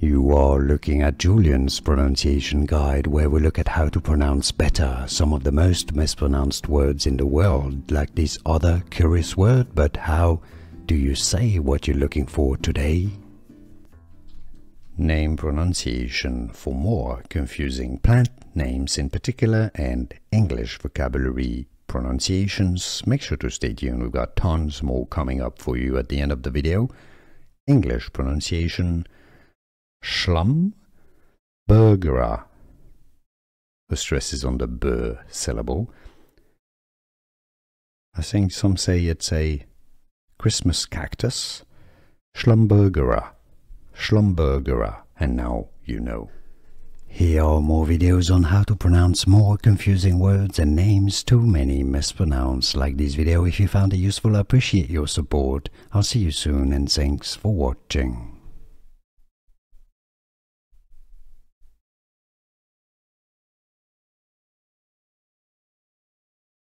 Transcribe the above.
You are looking at Julian's pronunciation guide, where we look at how to pronounce better some of the most mispronounced words in the world, like this other curious word. But how do you say what you're looking for today? Name pronunciation for more confusing plant names in particular and English vocabulary pronunciations. Make sure to stay tuned, we've got tons more coming up for you at the end of the video. English pronunciation: Schlumbergera. The stress is on the B syllable. I think some say it's a Christmas cactus. Schlumbergera. Schlumbergera. And now you know. Here are more videos on how to pronounce more confusing words and names too many mispronounced. Like this video if you found it useful. I appreciate your support. I'll see you soon and thanks for watching.